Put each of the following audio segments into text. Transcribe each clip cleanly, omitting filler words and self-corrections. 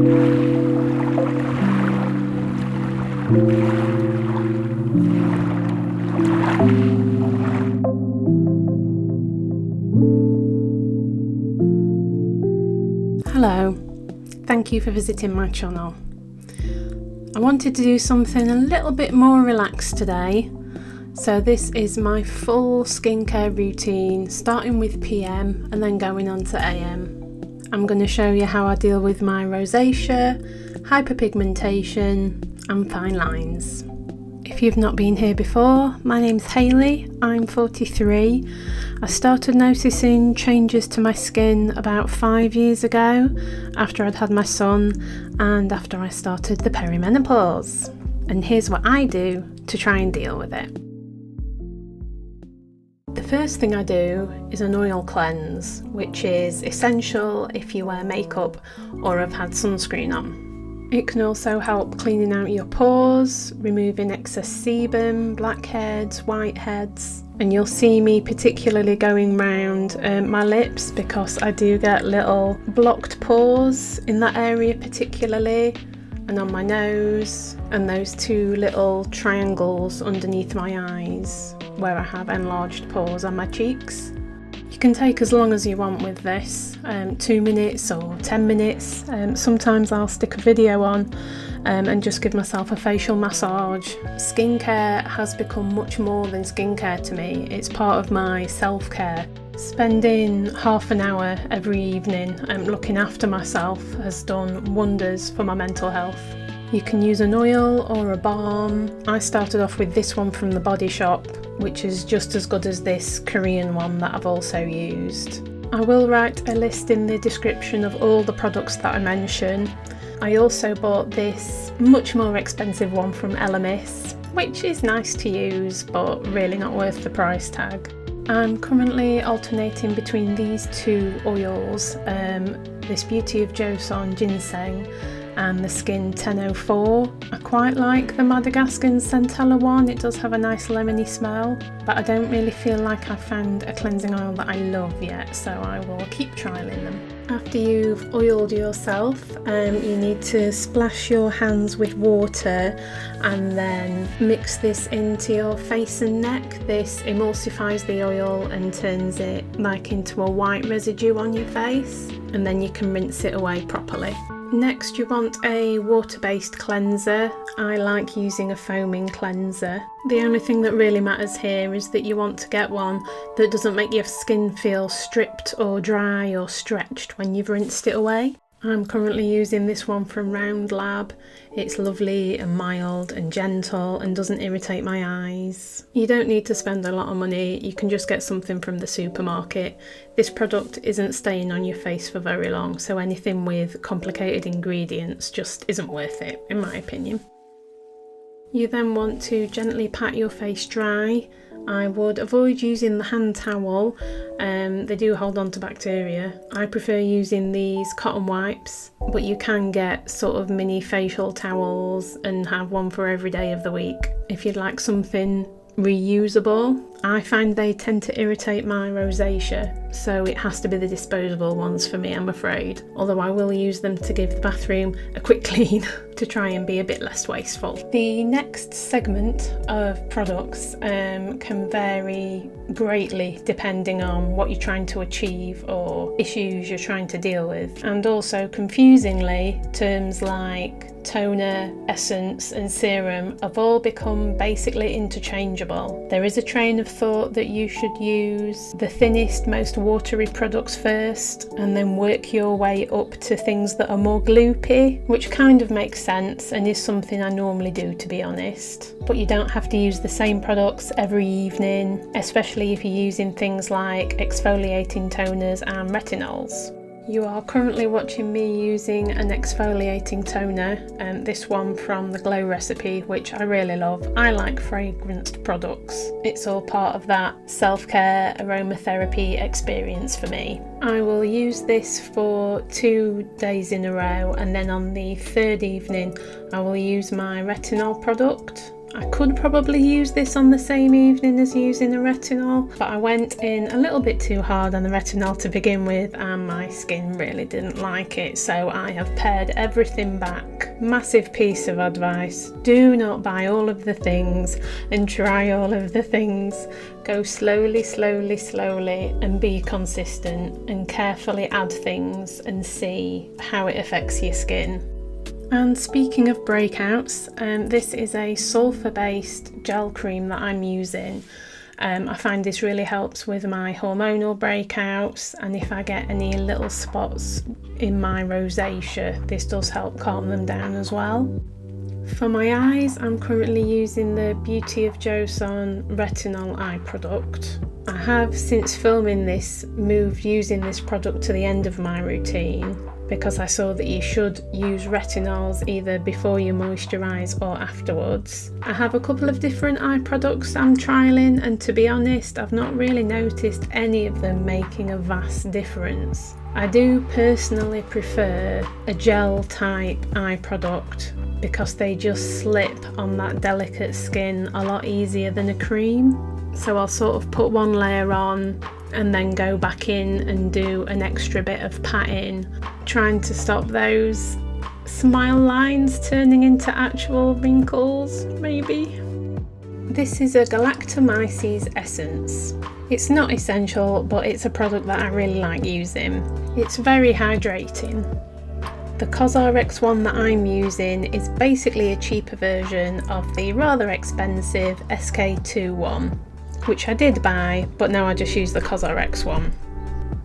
Hello, thank you for visiting my channel. I wanted to do something a little bit more relaxed today, so this is my full skincare routine, starting with PM and then going on to AM. I'm going to show you how I deal with my rosacea, hyperpigmentation and fine lines. If you've not been here before, my name's Hayley, I'm 43. I started noticing changes to my skin about 5 years ago, after I'd had my son and after I started the perimenopause. And here's what I do to try and deal with it. The first thing I do is an oil cleanse, which is essential if you wear makeup or have had sunscreen on. It can also help cleaning out your pores, removing excess sebum, blackheads, whiteheads, and you'll see me particularly going round my lips because I do get little blocked pores in that area particularly, and on my nose, and those two little triangles underneath my eyes where I have enlarged pores on my cheeks. You can take as long as you want with this, 2 minutes or 10 minutes. Sometimes I'll stick a video on and just give myself a facial massage. Skincare has become much more than skincare to me. It's part of my self-care. Spending half an hour every evening looking after myself has done wonders for my mental health. You can use an oil or a balm. I started off with this one from the Body Shop, which is just as good as this Korean one that I've also used. I will write a list in the description of all the products that I mention. I also bought this much more expensive one from Elemis, which is nice to use but really not worth the price tag. I'm currently alternating between these two oils, this Beauty of Joseon Ginseng and the Skin 1004. I quite like the Madagascar Centella one. It does have a nice lemony smell, but I don't really feel like I've found a cleansing oil that I love yet, so I will keep trialling them. After you've oiled yourself, you need to splash your hands with water and then mix this into your face and neck. This emulsifies the oil and turns it like into a white residue on your face, and then you can rinse it away properly. Next, you want a water-based cleanser. I like using a foaming cleanser. The only thing that really matters here is that you want to get one that doesn't make your skin feel stripped or dry or stretched when you've rinsed it away. I'm currently using this one from Round Lab. It's lovely and mild and gentle and doesn't irritate my eyes. You don't need to spend a lot of money, you can just get something from the supermarket. This product isn't staying on your face for very long, so anything with complicated ingredients just isn't worth it, in my opinion. You then want to gently pat your face dry. I would avoid using the hand towel, they do hold on to bacteria. I prefer using these cotton wipes, but you can get sort of mini facial towels and have one for every day of the week if you'd like something reusable. I find they tend to irritate my rosacea, so it has to be the disposable ones for me, I'm afraid. Although I will use them to give the bathroom a quick clean to try and be a bit less wasteful. The next segment of products can vary greatly depending on what you're trying to achieve or issues you're trying to deal with. And also, confusingly, terms like toner, essence and serum have all become basically interchangeable. There is a train of thought that you should use the thinnest, most watery products first and then work your way up to things that are more gloopy, which kind of makes sense and is something I normally do, to be honest. But you don't have to use the same products every evening, especially if you're using things like exfoliating toners and retinols. You are currently watching me using an exfoliating toner, this one from the Glow recipe, which I really love. I like fragranced products. It's all part of that self-care aromatherapy experience for me. I will use this for 2 days in a row, and then on the third evening I will use my retinol product. I could probably use this on the same evening as using a retinol, but I went in a little bit too hard on the retinol to begin with and my skin really didn't like it, so I have pared everything back. Massive piece of advice: do not buy all of the things and try all of the things. Go slowly, slowly, slowly, and be consistent and carefully add things and see how it affects your skin. And speaking of breakouts, this is a sulfur-based gel cream that I'm using. I find this really helps with my hormonal breakouts, and if I get any little spots in my rosacea, this does help calm them down as well. For my eyes, I'm currently using the Beauty of Joseon Retinol Eye Product. I have, since filming this, moved using this product to the end of my routine, because I saw that you should use retinols either before you moisturise or afterwards. I have a couple of different eye products I'm trialling, and to be honest, I've not really noticed any of them making a vast difference. I do personally prefer a gel type eye product because they just slip on that delicate skin a lot easier than a cream. So I'll sort of put one layer on and then go back in and do an extra bit of patting, trying to stop those smile lines turning into actual wrinkles, maybe. This is a Galactomyces essence. It's not essential, but it's a product that I really like using. It's very hydrating. The CosRx one that I'm using is basically a cheaper version of the rather expensive SK2 one, which I did buy, but now I just use the CosRx one.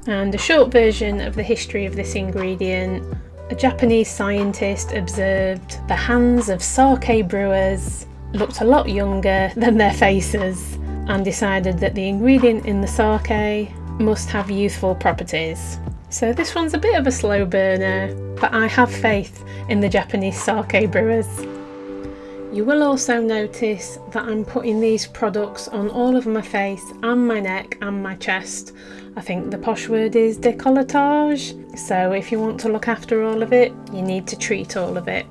And a short version of the history of this ingredient: a Japanese scientist observed the hands of sake brewers looked a lot younger than their faces and decided that the ingredient in the sake must have youthful properties. So this one's a bit of a slow burner, but I have faith in the Japanese sake brewers. You will also notice that I'm putting these products on all of my face and my neck and my chest. I think the posh word is décolletage, so if you want to look after all of it, you need to treat all of it.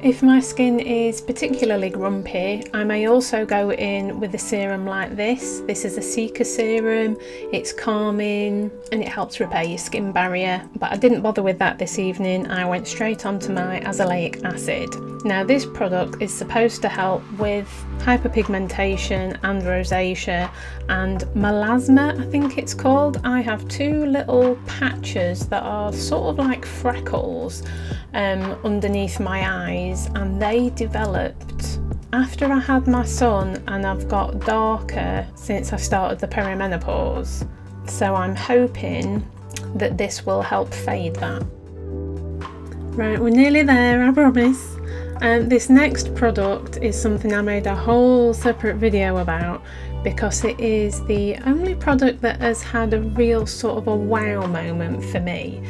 If my skin is particularly grumpy, I may also go in with a serum like this. This is a Cica serum. It's calming and it helps repair your skin barrier, but I didn't bother with that this evening. I went straight onto my azelaic acid. Now this product is supposed to help with hyperpigmentation and rosacea and malasma, I think it's called. I have two little patches that are sort of like freckles underneath my eyes, and they developed after I had my son, and I've got darker since I started the perimenopause. So I'm hoping that this will help fade that. Right, we're nearly there, I promise. This next product is something I made a whole separate video about because it is the only product that has had a real sort of a wow moment for me.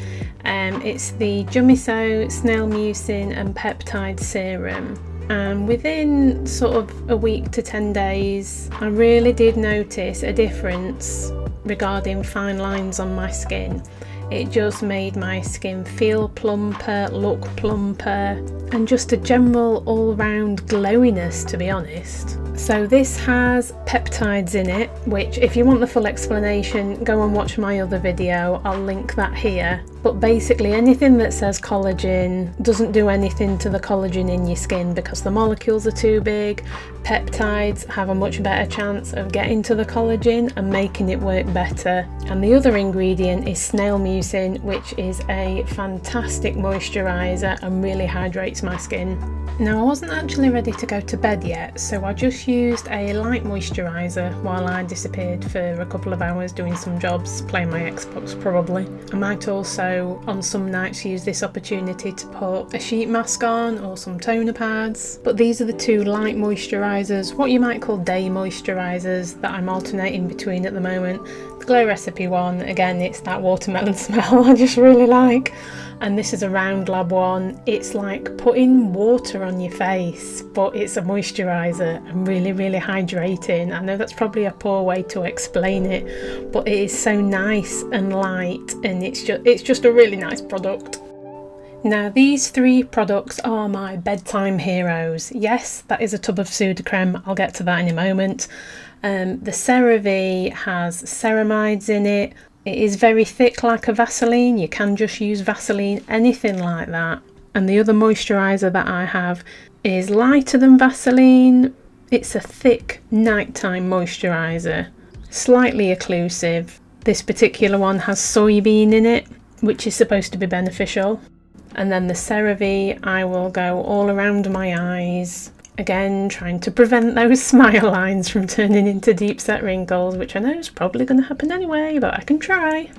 It's the Jumiso Snail Mucin and Peptide Serum. And within sort of a week to 10 days, I really did notice a difference regarding fine lines on my skin. It just made my skin feel plumper, look plumper, and just a general all-round glowiness, to be honest. So this has peptides in it, which if you want the full explanation, go and watch my other video, I'll link that here. But basically anything that says collagen doesn't do anything to the collagen in your skin because the molecules are too big. Peptides have a much better chance of getting to the collagen and making it work better. And the other ingredient is snail mucin, which is a fantastic moisturiser and really hydrates my skin. Now I wasn't actually ready to go to bed yet, so I just used a light moisturiser while I disappeared for a couple of hours doing some jobs, playing my Xbox probably. I might also on some nights use this opportunity to put a sheet mask on or some toner pads, but these are the two light moisturisers, what you might call day moisturisers, that I'm alternating between at the moment. The Glow Recipe one, again it's that watermelon smell I just really like. And this is a Round Lab one. It's like putting water on your face, but it's a moisturiser and really, really hydrating. I know that's probably a poor way to explain it, but it is so nice and light, and it's just a really nice product. Now these three products are my bedtime heroes. Yes, that is a tub of Sudocreme, I'll get to that in a moment. The CeraVe has ceramides in it. It is very thick like a Vaseline, you can just use Vaseline, anything like that. And the other moisturiser that I have is lighter than Vaseline. It's a thick nighttime moisturiser, slightly occlusive. This particular one has soybean in it, which is supposed to be beneficial. And then the CeraVe, I will go all around my eyes, again trying to prevent those smile lines from turning into deep set wrinkles, which I know is probably going to happen anyway, but I can try.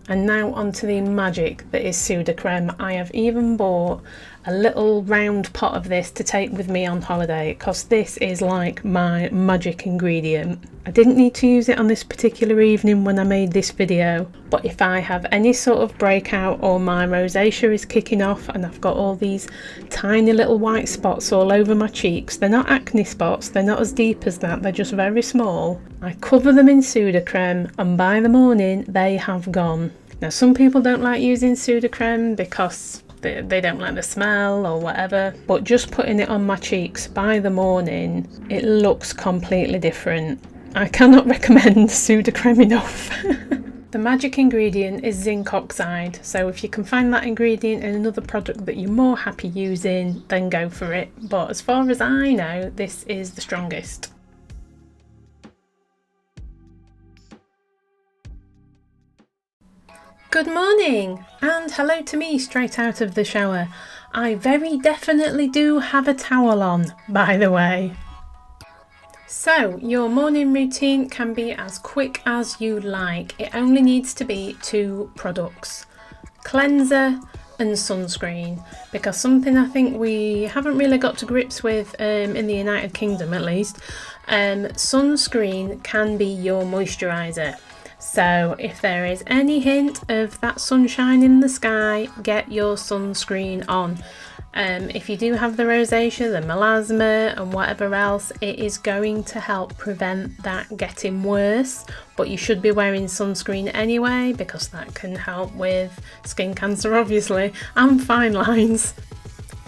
And now onto the magic that is Sudocreme. I have even bought a little round pot of this to take with me on holiday, because this is like my magic ingredient. I didn't need to use it on this particular evening when I made this video, but if I have any sort of breakout or my rosacea is kicking off and I've got all these tiny little white spots all over my cheeks, they're not acne spots, they're not as deep as that, they're just very small. I cover them in Sudocreme and by the morning they have gone. Now some people don't like using Sudocreme because they don't like the smell or whatever, but just putting it on my cheeks by the morning, it looks completely different. I cannot recommend Sudocreme enough. The magic ingredient is zinc oxide, so if you can find that ingredient in another product that you're more happy using, then go for it. But as far as I know, this is the strongest. Good morning, and hello to me straight out of the shower. I very definitely do have a towel on, by the way. So, your morning routine can be as quick as you like. It only needs to be 2 products, cleanser and sunscreen, because something I think we haven't really got to grips with in the United Kingdom at least, sunscreen can be your moisturiser. So if there is any hint of that sunshine in the sky, get your sunscreen on. If you do have the rosacea, the malasma and whatever else, it is going to help prevent that getting worse, but you should be wearing sunscreen anyway because that can help with skin cancer obviously and fine lines.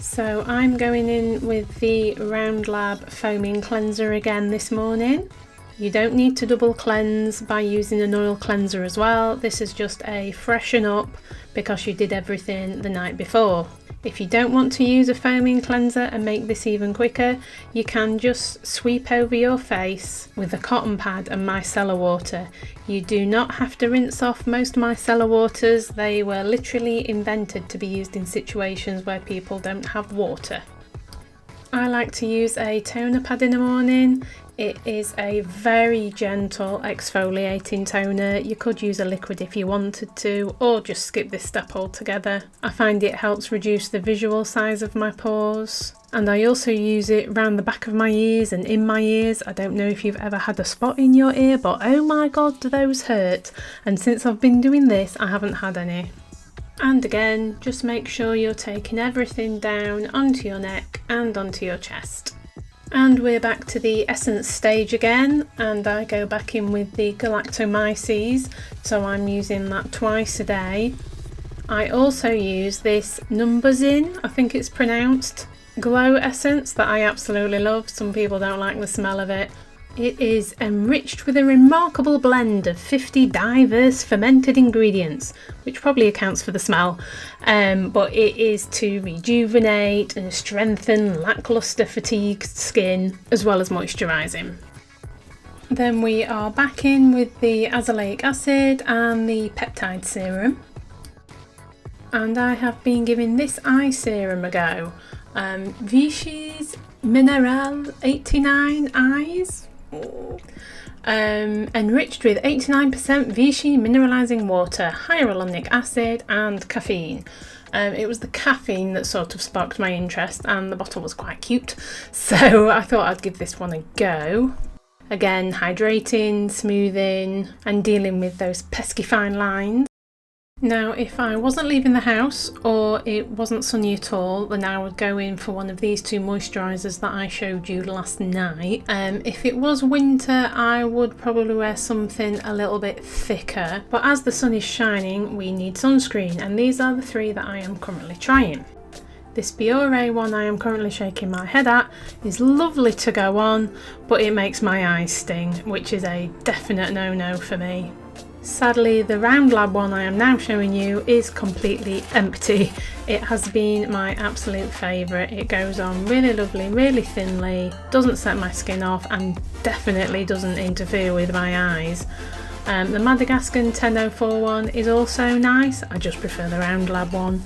So I'm going in with the Round Lab foaming cleanser again this morning. You don't need to double cleanse by using an oil cleanser as well. This is just a freshen up because you did everything the night before. If you don't want to use a foaming cleanser and make this even quicker, you can just sweep over your face with a cotton pad and micellar water. You do not have to rinse off most micellar waters. They were literally invented to be used in situations where people don't have water. I like to use a toner pad in the morning. It is a very gentle exfoliating toner. You could use a liquid if you wanted to, or just skip this step altogether. I find it helps reduce the visual size of my pores. And I also use it around the back of my ears and in my ears. I don't know if you've ever had a spot in your ear, but oh my god, do those hurt. And since I've been doing this, I haven't had any. And again, just make sure you're taking everything down onto your neck and onto your chest. And we're back to the essence stage again, and I go back in with the galactomyces, so I'm using that twice a day. I also use this Numbuzin, I think it's pronounced, glow essence that I absolutely love. Some people don't like the smell of it. It is enriched with a remarkable blend of 50 diverse fermented ingredients, which probably accounts for the smell, but it is to rejuvenate and strengthen lackluster fatigued skin as well as moisturising. Then we are back in with the azelaic acid and the peptide serum. And I have been giving this eye serum a go. Vichy's Mineral 89 Eyes. Enriched with 89% Vichy mineralizing water, hyaluronic acid and caffeine. It was the caffeine that sort of sparked my interest, and the bottle was quite cute, so I thought I'd give this one a go. Again, hydrating, smoothing and dealing with those pesky fine lines. Now, if I wasn't leaving the house or it wasn't sunny at all, then I would go in for one of these two moisturisers that I showed you last night. If it was winter, I would probably wear something a little bit thicker. But as the sun is shining, we need sunscreen, and these are the three that I am currently trying. This Biore one I am currently shaking my head at is lovely to go on, but it makes my eyes sting, which is a definite no-no for me. Sadly, the Round Lab one I am now showing you is completely empty. It has been my absolute favourite. It goes on really lovely, really thinly, doesn't set my skin off, and definitely doesn't interfere with my eyes. The Madagascar 1004 one is also nice. I just prefer the Round Lab one.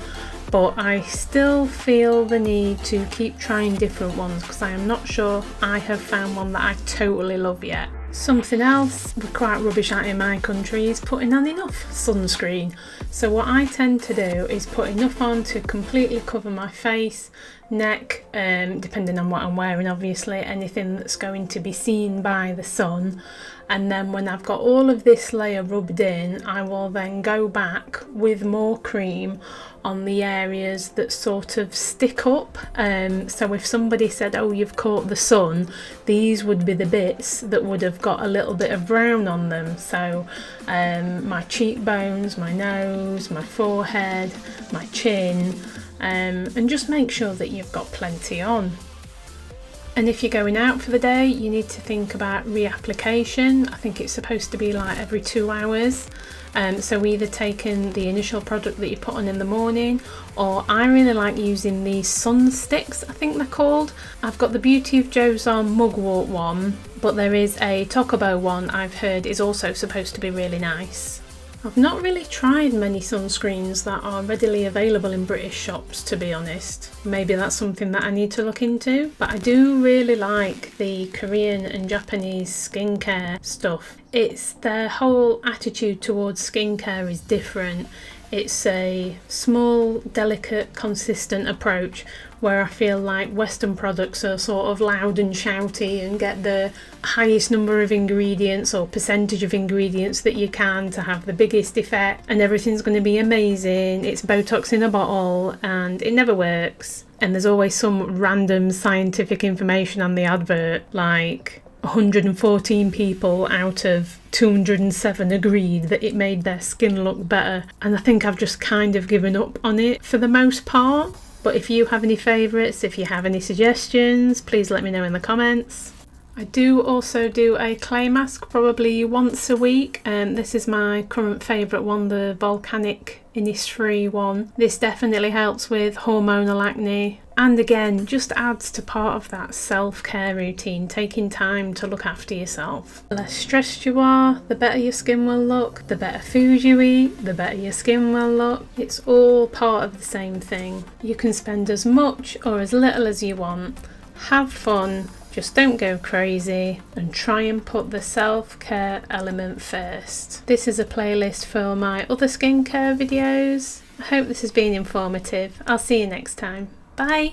But I still feel the need to keep trying different ones because I am not sure I have found one that I totally love yet. Something else we're quite rubbish at in my country is putting on enough sunscreen. So what I tend to do is put enough on to completely cover my face, neck, depending on what I'm wearing obviously, anything that's going to be seen by the sun. And then when I've got all of this layer rubbed in, I will then go back with more cream on the areas that sort of stick up. So if somebody said, oh, you've caught the sun, these would be the bits that would have got a little bit of brown on them. So my cheekbones, my nose, my forehead, my chin, and just make sure that you've got plenty on. And if you're going out for the day, you need to think about reapplication. I think it's supposed to be like every 2 hours. So either taking the initial product that you put on in the morning, or I really like using these sun sticks, I think they're called. I've got the Beauty of Joe's on mugwort one, but there is a Tokobo one I've heard is also supposed to be really nice. I've not really tried many sunscreens that are readily available in British shops, to be honest. Maybe that's something that I need to look into. But I do really like the Korean and Japanese skincare stuff. It's their whole attitude towards skincare is different. It's a small, delicate, consistent approach, where I feel like Western products are sort of loud and shouty and get the highest number of ingredients or percentage of ingredients that you can to have the biggest effect, and everything's going to be amazing. It's Botox in a bottle and it never works. And there's always some random scientific information on the advert, like 114 people out of 207 agreed that it made their skin look better, and I think I've just kind of given up on it for the most part. But if you have any favourites, if you have any suggestions, please let me know in the comments. I do also do a clay mask probably once a week, and this is my current favourite one, the volcanic Innisfree one. This definitely helps with hormonal acne, and again just adds to part of that self-care routine, taking time to look after yourself. The less stressed you are, the better your skin will look. The better food you eat, the better your skin will look. It's all part of the same thing. You can spend as much or as little as you want. Have fun, just don't go crazy, and try and put the self-care element first. This is a playlist for my other skincare videos. I hope this has been informative. I'll see you next time. Bye!